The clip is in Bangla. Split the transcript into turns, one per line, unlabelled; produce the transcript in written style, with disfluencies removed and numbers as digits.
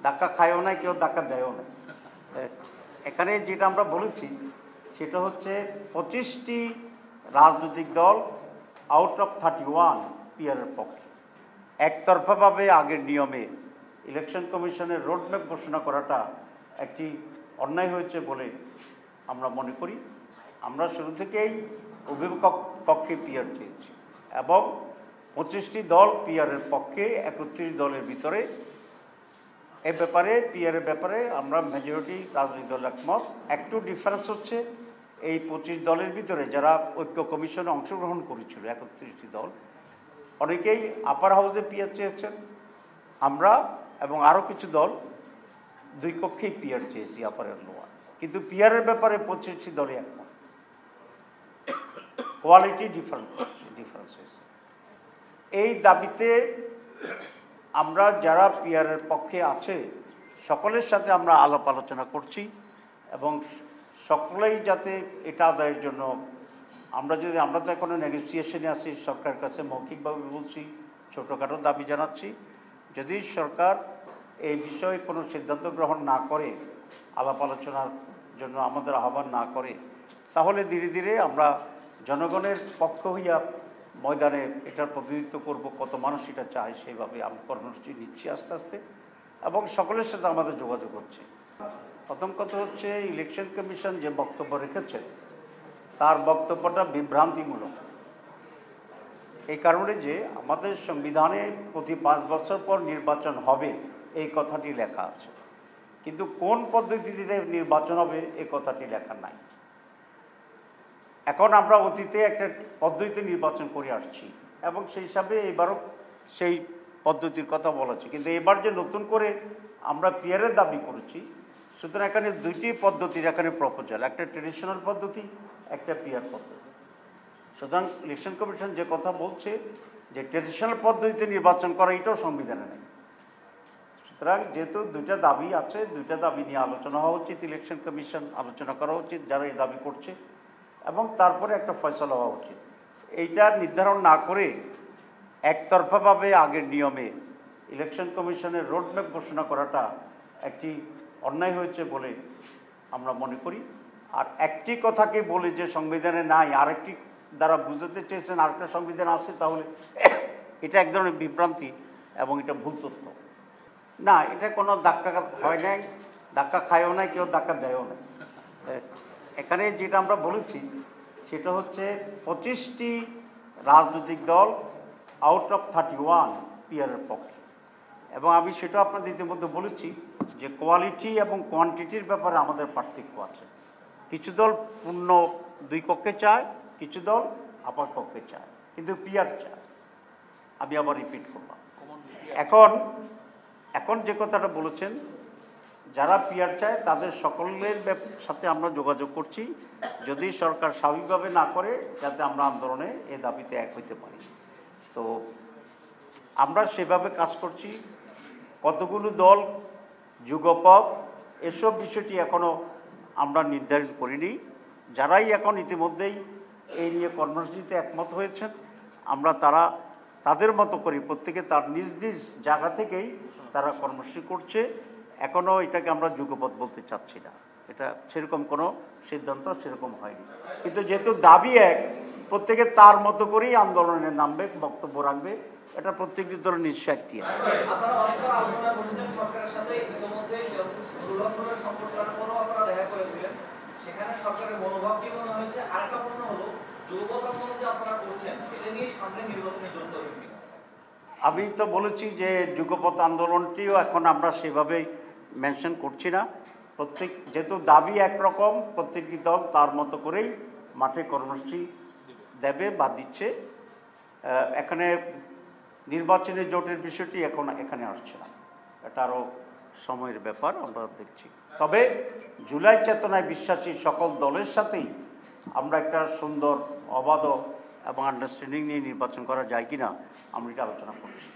ধাক্কা খায়ও না, কেউ ধাক্কা দেয়ও না। এখানে যেটা আমরা বলেছি সেটা হচ্ছে 25টি রাজনৈতিক দল আউট অফ 31 পিয়ারের পক্ষে। একতরফাভাবে আগের নিয়মে ইলেকশন কমিশনের রোডম্যাপ ঘোষণা করাটা একটি অন্যায় হয়েছে বলে আমরা মনে করি। আমরা শুরু থেকেই অভিভাবক পক্ষে পিয়ার চেয়েছি এবং 25টি দল পিয়ারের পক্ষে, 31 দলের ভিতরে এ ব্যাপারে পিয়ারের ব্যাপারে আমরা মেজরিটি রাজনৈতিক দল একমত। একটু ডিফারেন্স হচ্ছে এই 25 দলের ভিতরে যারা ঐক্য কমিশনে অংশগ্রহণ করেছিল 31টি দল, অনেকেই আপার হাউসে পিয়ার চেয়েছেন, আমরা এবং আরও কিছু দল দুই কক্ষেই পিয়ার চেয়েছি, আপার আর লোয়ার। কিন্তু পিয়ারের ব্যাপারে 25টি দলই একমত। কোয়ালিটি ডিফারেন্স হয়েছে। এই দাবিতে আমরা যারা পিয়ারের পক্ষে আছে সকলের সাথে আমরা আলাপ আলোচনা করছি এবং সকলেই যাতে এটা আদায়ের জন্য আমরা তো এখনো নেগোসিয়েশনে আছি, সরকারের কাছে মৌখিকভাবে বলছি, ছোটোখাটো দাবি জানাচ্ছি। যদি সরকার এই বিষয়ে কোনো সিদ্ধান্ত গ্রহণ না করে, আলাপ আলোচনার জন্য আমাদের আহ্বান না করে, তাহলে ধীরে ধীরে আমরা জনগণের পক্ষ হইয়া ময়দানে এটার প্রতিনিধিত্ব করব। কত মানুষ এটা চায় সেইভাবে আমি কর্মসূচি নিচ্ছি আস্তে আস্তে এবং সকলের সাথে আমাদের যোগাযোগ হচ্ছে। প্রথম কথা হচ্ছে ইলেকশন কমিশন যে বক্তব্য রেখেছে তার বক্তব্যটা বিভ্রান্তিমূলক। এই কারণে যে আমাদের সংবিধানে প্রতি 5 বছর পর নির্বাচন হবে এই কথাটি লেখা আছে, কিন্তু কোন পদ্ধতিতে নির্বাচন হবে এই কথাটি লেখা নাই। এখন আমরা অতীতে একটা পদ্ধতিতে নির্বাচন করে আসছি এবং সেই হিসাবে এবারও সেই পদ্ধতির কথা বলেছি, কিন্তু এবার যে নতুন করে আমরা পিয়ারের দাবি করেছি, সুতরাং এখানে দুইটি পদ্ধতির এখানে প্রপোজাল, একটা ট্রেডিশনাল পদ্ধতি, একটা পিয়ার পদ্ধতি। সুতরাং ইলেকশন কমিশন যে কথা বলছে যে ট্রেডিশনাল পদ্ধতিতে নির্বাচন করা, এটাও সংবিধানে নেই। সুতরাং যেহেতু দুইটা দাবি আছে, দুইটা দাবি নিয়ে আলোচনা হওয়া উচিত, ইলেকশন কমিশন আলোচনা করা উচিত যারা এই দাবি করছে, এবং তারপরে একটা ফয়সালা হওয়া উচিত। এইটা নির্ধারণ না করে একতরফাভাবে আগের নিয়মে ইলেকশন কমিশনের রোডম্যাপ ঘোষণা করাটা একটি অন্যায় হয়েছে বলে আমরা মনে করি। আর একটি কথাকে বলে যে সংবিধানে নাই, আরেকটি দ্বারা বুঝাতে চেয়েছেন আরেকটা সংবিধান আছে, তাহলে এটা এক ধরনের বিভ্রান্তি এবং এটা ভুল তথ্য। না, এটা কোনো ধাক্কা হয় নাই, ধাক্কা খায়ও না, কেউ ধাক্কা দেয়ও না। এখানে যেটা আমরা বলেছি সেটা হচ্ছে 25টি রাজনৈতিক দল আউট অফ 31 পিয়ারের পক্ষে, এবং আমি সেটা আপনাদের ইতিমধ্যে বলেছি যে কোয়ালিটি এবং কোয়ান্টিটির ব্যাপারে আমাদের পার্থক্য আছে। কিছু দল পূর্ণ দুই কক্ষে চায়, কিছু দল আপার পক্ষে চায়, কিন্তু পিয়ার চায়। আমি আবার রিপিট করলাম। এখন যে কথাটা বলেছেন, যারা পিয়ার চায় তাদের সকলের সাথে আমরা যোগাযোগ করছি, যদি সরকার স্বাভাবিকভাবে না করে, যাতে আমরা আন্দোলনে এই দাবিতে এক হইতে পারি। তো আমরা সেভাবে কাজ করছি। কতগুলো দল, যুগপথ, এসব বিষয়টি এখনও আমরা নির্ধারিত করিনি। যারাই এখন ইতিমধ্যেই এই নিয়ে কর্মসূচিতে একমত হয়েছেন, আমরা তাদের মতো করি, প্রত্যেকে তার নিজ নিজ জায়গা থেকেই তারা কর্মসূচি করছে। এখনও এটাকে আমরা যুগপথ বলতে চাচ্ছি না, এটা সেরকম কোনো সিদ্ধান্ত সেরকম হয়নি। কিন্তু যেহেতু দাবি এক, প্রত্যেকে তার মতো করেই আন্দোলনে নামবে, বক্তব্য রাখবে, এটা প্রত্যেকটি দলের নিশ্চয় একটি আছে। আমি তো বলেছি যে যুগপথ আন্দোলনটিও এখন আমরা সেভাবে মেনশন করছি না। যেহেতু দাবি একরকম, প্রত্যেকটি দল তার মতো করেই মাঠে কর্মসূচি দেবে বা দিচ্ছে। এখানে নির্বাচনী জোটের বিষয়টি এখানে আসছে না, এটা আরও সময়ের ব্যাপার, আমরা দেখছি। তবে জুলাই চেতনায় বিশ্বাসী সকল দলের সাথেই আমরা একটা সুন্দর, অবাধ এবং আন্ডারস্ট্যান্ডিং নিয়ে নির্বাচন করা যায় কিনা আমরা এটা আলোচনা করছি।